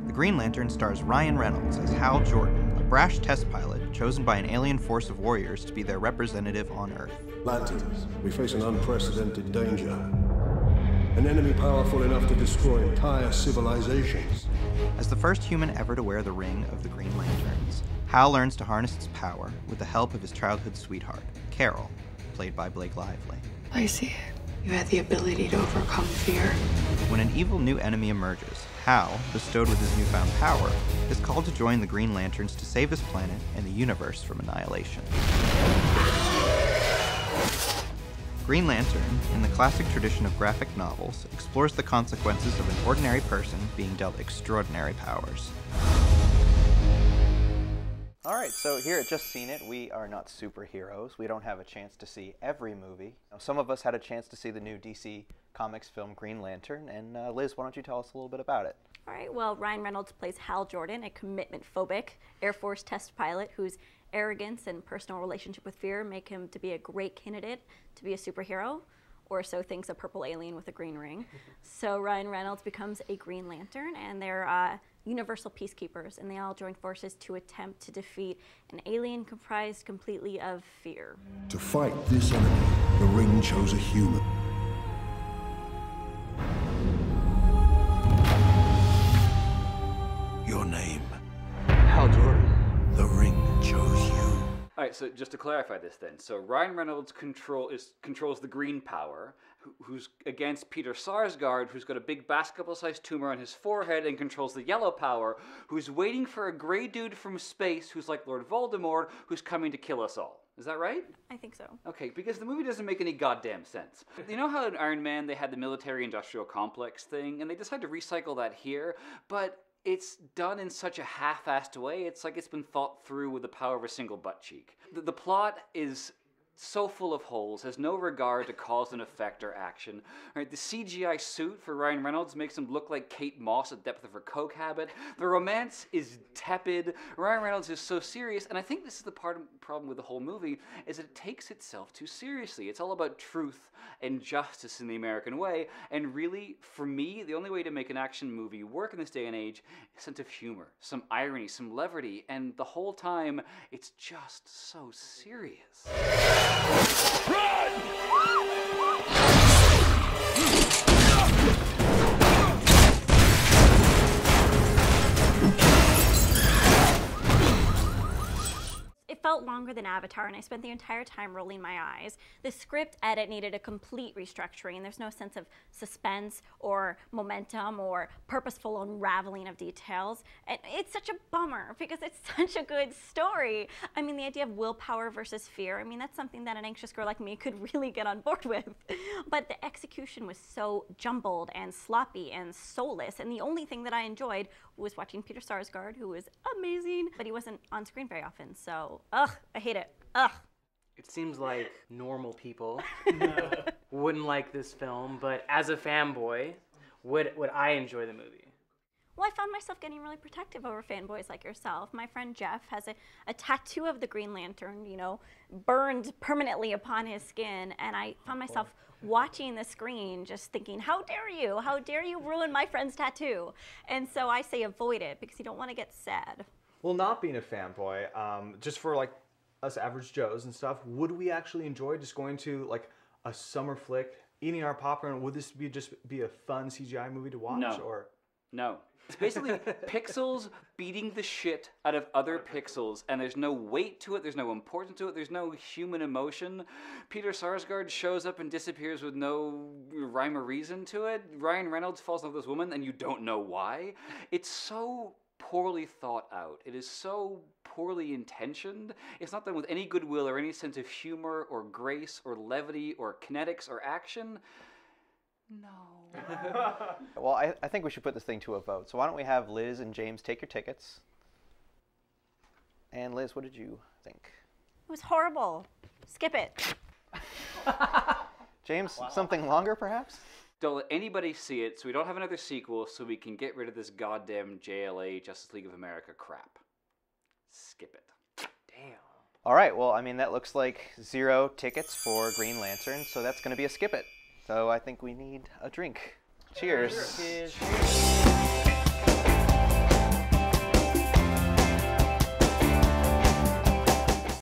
The Green Lantern stars Ryan Reynolds as Hal Jordan, a brash test pilot chosen by an alien force of warriors to be their representative on Earth. Atlanteans, we face an unprecedented danger. An enemy powerful enough to destroy entire civilizations. As the first human ever to wear the ring of the Green Lanterns, Hal learns to harness its power with the help of his childhood sweetheart, Carol, played by Blake Lively. I see it. You had the ability to overcome fear. When an evil new enemy emerges, Hal, bestowed with his newfound power, is called to join the Green Lanterns to save his planet and the universe from annihilation. Green Lantern, in the classic tradition of graphic novels, explores the consequences of an ordinary person being dealt extraordinary powers. Alright, so here at Just Seen It, we are not superheroes. We don't have a chance to see every movie. Now, some of us had a chance to see the new DC Comics film Green Lantern, and Liz, why don't you tell us a little bit about it? All right, well, Ryan Reynolds plays Hal Jordan, a commitment-phobic Air Force test pilot whose arrogance and personal relationship with fear make him to be a great candidate to be a superhero, or so thinks a purple alien with a green ring. So Ryan Reynolds becomes a Green Lantern, and they're universal peacekeepers, and they all join forces to attempt to defeat an alien comprised completely of fear. To fight this enemy, the ring chose a human. Your name. Hal Jordan. The ring chose you. All right, so just to clarify this then. So Ryan Reynolds controls the green power, who's against Peter Sarsgaard, who's got a big basketball-sized tumor on his forehead, and controls the yellow power, who's waiting for a gray dude from space who's like Lord Voldemort, who's coming to kill us all. Is that right? I think so. Okay, because the movie doesn't make any goddamn sense. You know how in Iron Man they had the military-industrial complex thing, and they decided to recycle that here, but it's done in such a half-assed way. It's like it's been thought through with the power of a single butt cheek. The plot is so full of holes, has no regard to cause and effect or action. Right, the CGI suit for Ryan Reynolds makes him look like Kate Moss at depth of her coke habit. The romance is tepid. Ryan Reynolds is so serious, and I think this is the problem with the whole movie, is that it takes itself too seriously. It's all about truth and justice in the American way, and really, for me, the only way to make an action movie work in this day and age is a sense of humor, some irony, some levity, and the whole time, it's just so serious. Run! It felt longer than Avatar, and I spent the entire time rolling my eyes. The script edit needed a complete restructuring. There's no sense of suspense or momentum or purposeful unraveling of details. And it's such a bummer because it's such a good story. I mean, the idea of willpower versus fear, I mean, that's something that an anxious girl like me could really get on board with. But the execution was so jumbled and sloppy and soulless, and the only thing that I enjoyed was watching Peter Sarsgaard, who was amazing, but he wasn't on screen very often, so ugh, I hate it. Ugh. It seems like normal people wouldn't like this film, but as a fanboy, would I enjoy the movie? Well, I found myself getting really protective over fanboys like yourself. My friend Jeff has a tattoo of the Green Lantern, you know, burned permanently upon his skin, and I found myself watching the screen just thinking, how dare you? How dare you ruin my friend's tattoo? And so I say avoid it because you don't want to get sad. Well, not being a fanboy, just for like us average Joes and stuff, would we actually enjoy just going to like a summer flick, eating our popcorn? Would this just be a fun CGI movie to watch? No. Or no. It's basically pixels beating the shit out of other pixels, and there's no weight to it, there's no importance to it, there's no human emotion. Peter Sarsgaard shows up and disappears with no rhyme or reason to it. Ryan Reynolds falls in love with this woman, and you don't know why. It's so poorly thought out. It is so poorly intentioned. It's not done with any goodwill or any sense of humor or grace or levity or kinetics or action. No. Well, I think we should put this thing to a vote. So why don't we have Liz and James take your tickets? And Liz, what did you think? It was horrible. Skip it. James, something longer perhaps? Don't let anybody see it, so we don't have another sequel, so we can get rid of this goddamn JLA, Justice League of America crap. Skip it. Damn. All right, well, I mean, that looks like 0 tickets for Green Lantern, so that's going to be a skip it. So I think we need a drink. Cheers. Cheers.